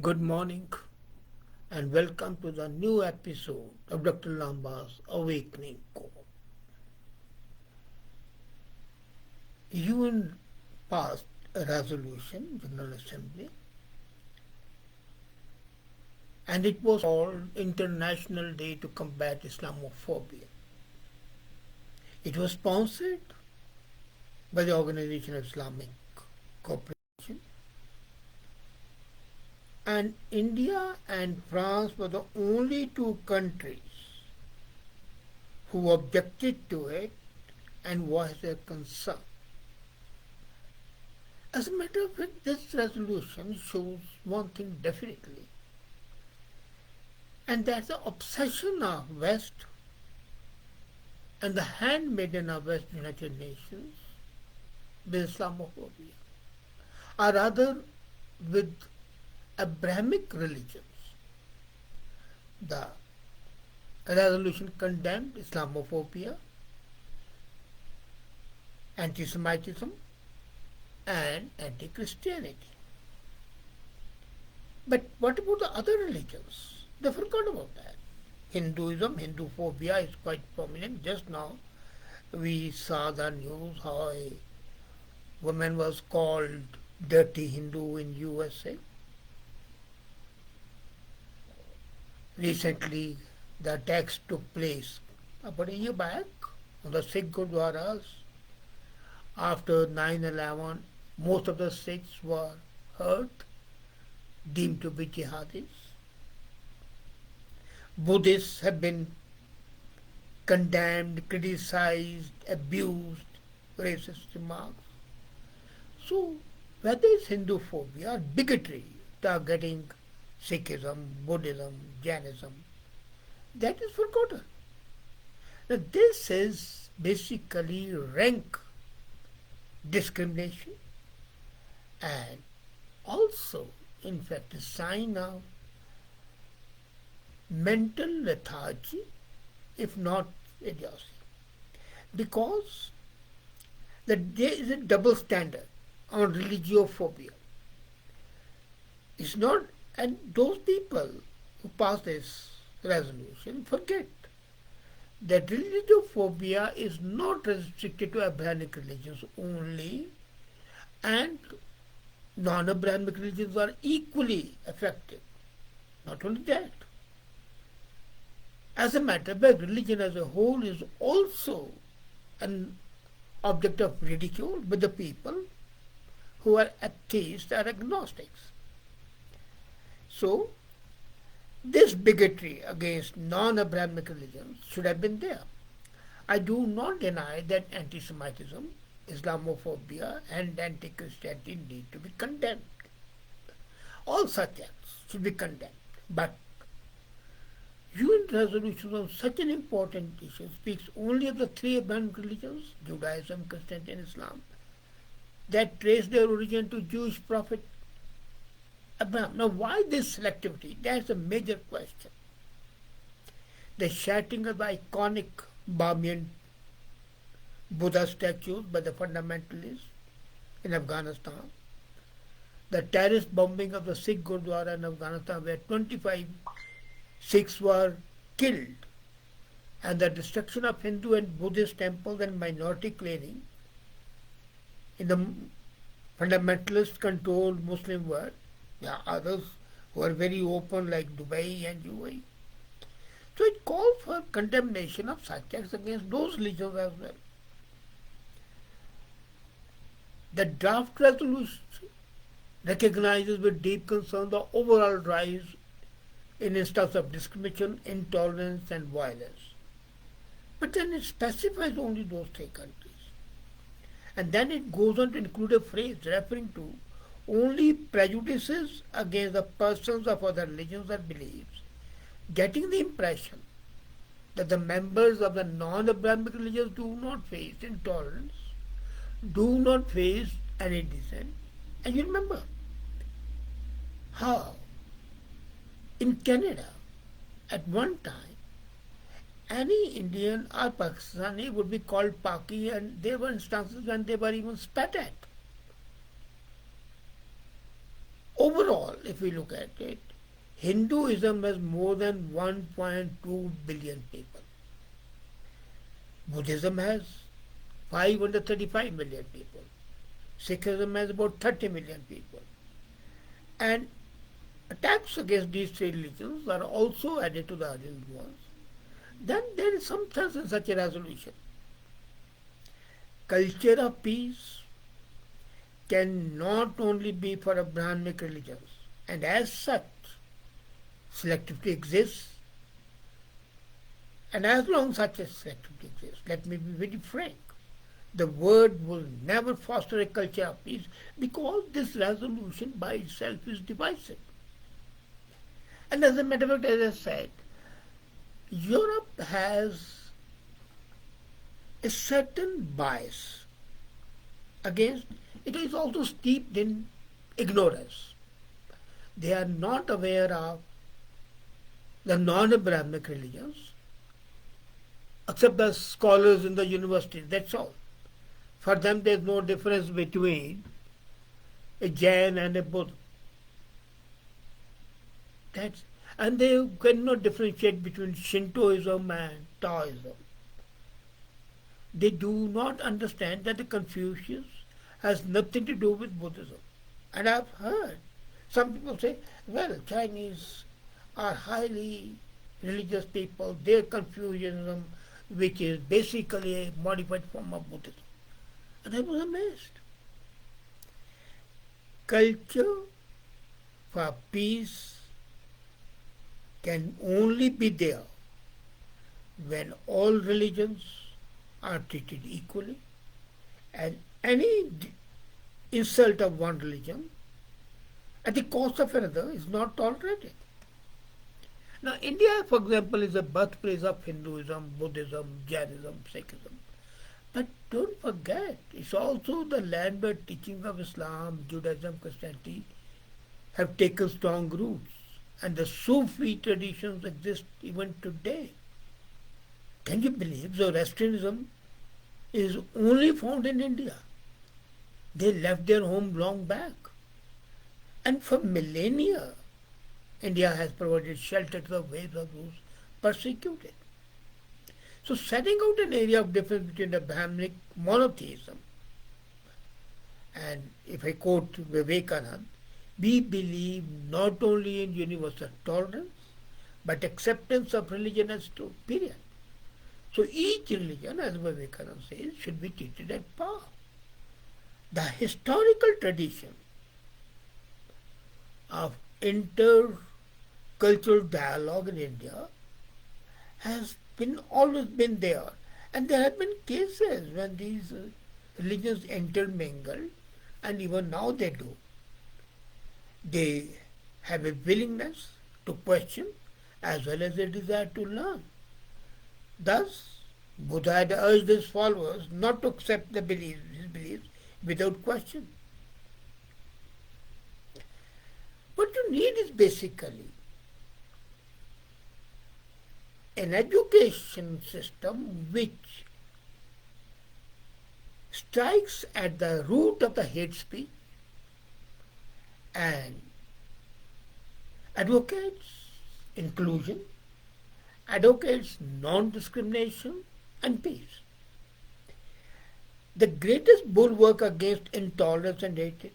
Good morning and welcome to the new episode of Dr. Lamba's Awakening Call. UN passed a resolution, General Assembly, and it was called International Day to Combat Islamophobia. It was sponsored by the Organization of Islamic Cooperation, and India and France were the only two countries who objected to it and voiced their concern. As a matter of fact, this resolution shows one thing definitely, and that's the obsession of West and the handmaiden of West United Nations with Islamophobia, or rather with Abrahamic religions. The resolution condemned Islamophobia, anti-Semitism, and anti-Christianity. But what about the other religions? They forgot about that. Hinduism, Hindu-phobia is quite prominent. Just now we saw the news how a woman was called dirty Hindu in USA. Recently the attacks took place about a year back on the Sikh Gurdwaras. After 9/11, most of the Sikhs were hurt, deemed to be jihadis. Buddhists have been condemned, criticized, abused, racist remarks. So, whether it's Hindu phobia or bigotry targeting Sikhism, Buddhism, Jainism, that is forgotten. Now, this is basically rank discrimination and also, in fact, a sign of mental lethargy, if not idiocy. Because there is a double standard on religiophobia. It's not, and those people who pass this resolution forget that religiophobia is not restricted to Abrahamic religions only, and non-Abrahamic religions are equally affected. Not only that, as a matter of fact, religion as a whole is also an object of ridicule with the people who are atheists or agnostics. So, this bigotry against non-Abrahamic religions should have been there. I do not deny that anti-Semitism, Islamophobia, and anti-Christianity need to be condemned. All such acts should be condemned. But UN resolution on such an important issue speaks only of the three Abrahamic religions, Judaism, Christianity, and Islam, that trace their origin to Jewish prophet Abraham. Now, why this selectivity? That's a major question. The shattering of the iconic Bamiyan Buddha statues by the fundamentalists in Afghanistan, the terrorist bombing of the Sikh Gurdwara in Afghanistan where 25 Sikhs were killed, and the destruction of Hindu and Buddhist temples and minority clearing in the fundamentalist controlled Muslim world. There are others who are very open like Dubai and UAE. So it calls for condemnation of such acts against those religions as well. The draft resolution recognizes with deep concern the overall rise in instances of discrimination, intolerance, and violence. But then it specifies only those three countries. And then it goes on to include a phrase referring to only prejudices against the persons of other religions or beliefs, getting the impression that the members of the non-Abrahamic religions do not face intolerance, do not face any dissent. And you remember how in Canada at one time any Indian or Pakistani would be called Paki, and there were instances when they were even spat at. Overall, if we look at it, Hinduism has more than 1.2 billion people. Buddhism has 535 million people. Sikhism has about 30 million people. And attacks against these three religions are also added to the urgent ones. Then there is some sense in such a resolution. Culture of peace can not only be for Abrahamic religions, and as such, selectivity exists, and as long as such a selectivity exists, let me be very frank, the world will never foster a culture of peace because this resolution by itself is divisive. And as a matter of fact, as I said, Europe has a certain bias against, it is also steeped in ignorance. They are not aware of the non-Abrahamic religions, except the scholars in the universities, that's all. For them there is no difference between a Jain and a Buddha. And they cannot differentiate between Shintoism and Taoism. They do not understand that the Confucius has nothing to do with Buddhism. And I've heard some people say, well, Chinese are highly religious people, their Confucianism, which is basically a modified form of Buddhism. And I was amazed. Culture for peace can only be there when all religions are treated equally, and any insult of one religion at the cost of another is not tolerated. Now, India, for example, is the birthplace of Hinduism, Buddhism, Jainism, Sikhism. But don't forget, it's also the land where teachings of Islam, Judaism, Christianity have taken strong roots. And the Sufi traditions exist even today. Can you believe Zoroastrianism is only found in India? They left their home long back. And for millennia, India has provided shelter to the waves of those persecuted. So setting out an area of difference between Abrahamic monotheism and, if I quote Vivekananda, we believe not only in universal tolerance, but acceptance of religion as truth, period. So each religion, as Vivekananda says, should be treated at par. The historical tradition of intercultural dialogue in India has always been there. And there have been cases when these religions intermingle, and even now they do. They have a willingness to question as well as a desire to learn. Thus, Buddha had urged his followers not to accept his beliefs without question. What you need is basically an education system which strikes at the root of the hate speech and advocates inclusion, advocates non-discrimination and peace. The greatest bulwark against intolerance and hatred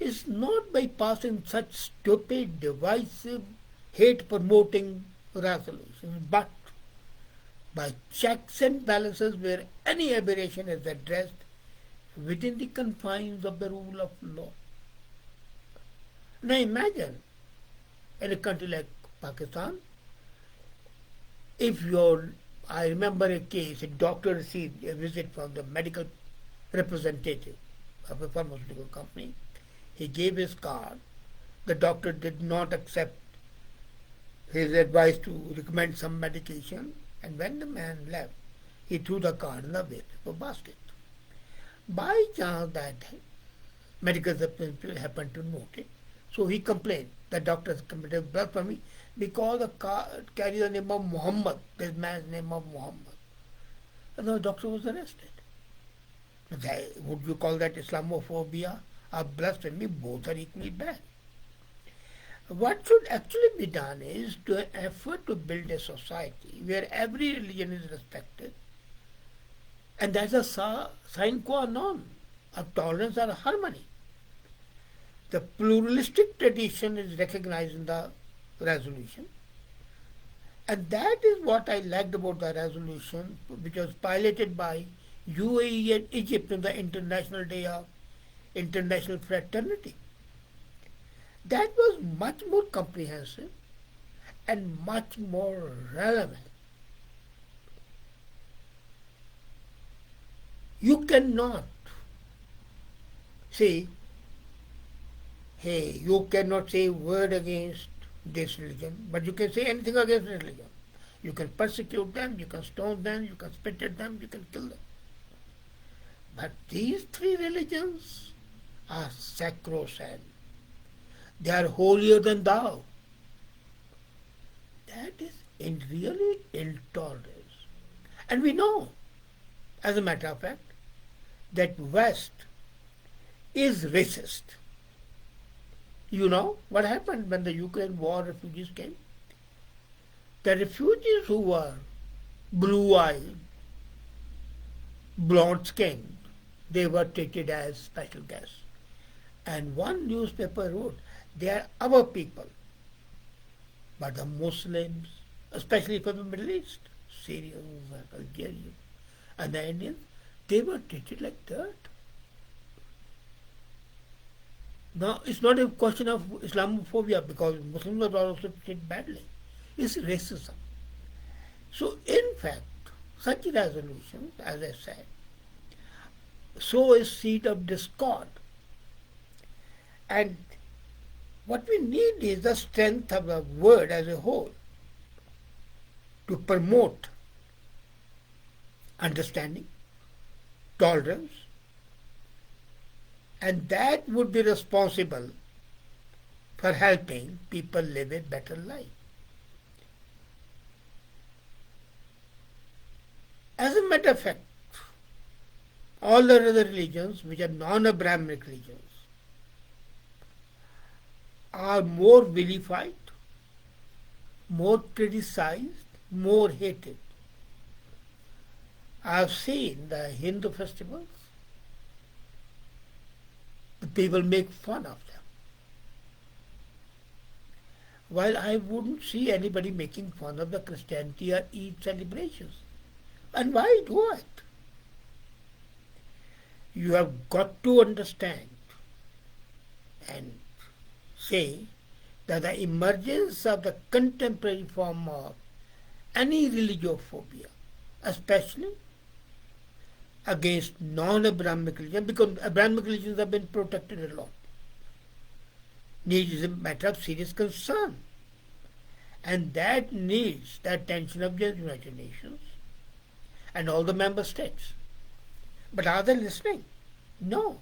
is not by passing such stupid, divisive, hate-promoting resolutions, but by checks and balances where any aberration is addressed within the confines of the rule of law. Now imagine, in a country like Pakistan, I remember a case, a doctor received a visit from the medical representative of a pharmaceutical company. He gave his card. The doctor did not accept his advice to recommend some medication, and when the man left, he threw the card in the waste basket. By chance, that medical representative happened to note it, so he complained. The doctor has committed blasphemy because the card carries the name of Muhammad, this man's name of Muhammad. And the doctor was arrested. Would you call that Islamophobia or blasphemy, both are equally bad. What should actually be done is to an effort to build a society where every religion is respected, and that's a sine qua non of tolerance and harmony. The pluralistic tradition is recognized in the resolution, and that is what I liked about the resolution, which was piloted by UAE and Egypt on the International Day of International Fraternity. That was much more comprehensive and much more relevant. You cannot say, hey, you cannot say a word against this religion, but you can say anything against religion. You can persecute them, you can stone them, you can spit at them, you can kill them. But these three religions are sacrosanct. They are holier than thou. That is really intolerance. And we know, as a matter of fact, that West is racist. You know what happened when the Ukraine war refugees came? The refugees who were blue-eyed, blonde-skinned, they were treated as special guests. And one newspaper wrote, they are our people. But the Muslims, especially from the Middle East, Syrians, Algerians, and the Indians, they were treated like dirt. Now, it's not a question of Islamophobia because Muslims are also treated badly. It's racism. So, in fact, such resolutions, as I said, sow a seed of discord. And what we need is the strength of the word as a whole to promote understanding, tolerance, and that would be responsible for helping people live a better life. As a matter of fact, all the other religions, which are non-Abrahamic religions, are more vilified, more criticized, more hated. I have seen the Hindu festivals. The people make fun of them. While I wouldn't see anybody making fun of the Christianity or Eid celebrations. And why do it? You have got to understand and say that the emergence of the contemporary form of any religiophobia, especially against non-Abrahamic religion, because Abrahamic religions have been protected a lot, is a matter of serious concern. And that needs the attention of the United Nations and all the member states. But are they listening? No.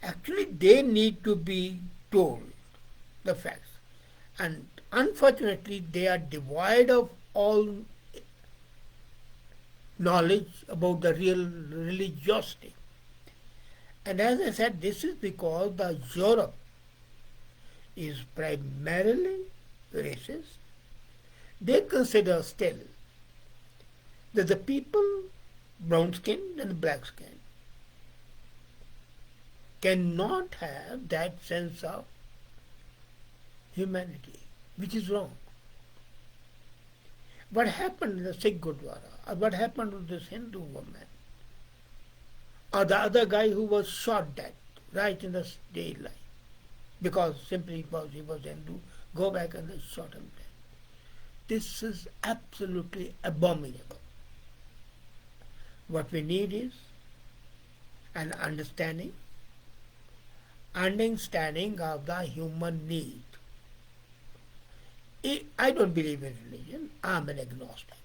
Actually, they need to be told the facts. And unfortunately, they are devoid of all knowledge about the real religiosity. And as I said, this is because the Europe is primarily racist. They consider still that the people, brown skin and black skin, cannot have that sense of humanity, which is wrong. What happened in the Sikh Gurdwara, or what happened to this Hindu woman, or the other guy who was shot dead right in the daylight, because simply because he was Hindu, go back and they shot him dead. This is absolutely abominable. What we need is an understanding of the human need. I don't believe in religion. I'm an agnostic.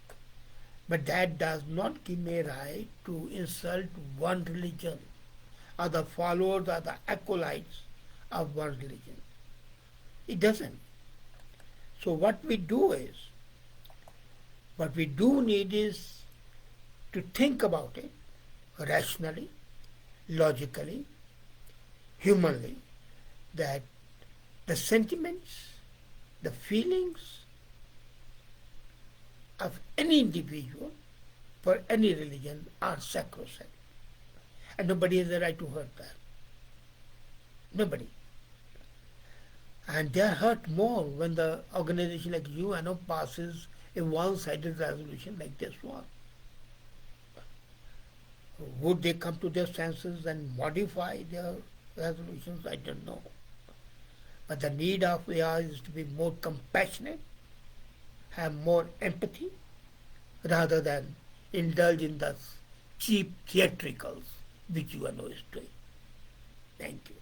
But that does not give me a right to insult one religion or the followers or the acolytes of one religion. It doesn't. So what we do need is to think about it rationally, logically, humanly, that the sentiments, the feelings of any individual for any religion are sacrosanct. And nobody has the right to hurt that. Nobody. And they are hurt more when the organization like UNO passes a one-sided resolution like this one. Would they come to their senses and modify their resolutions? I don't know. But the need of AI is to be more compassionate, have more empathy, rather than indulge in the cheap theatricals which UNO is doing. Thank you.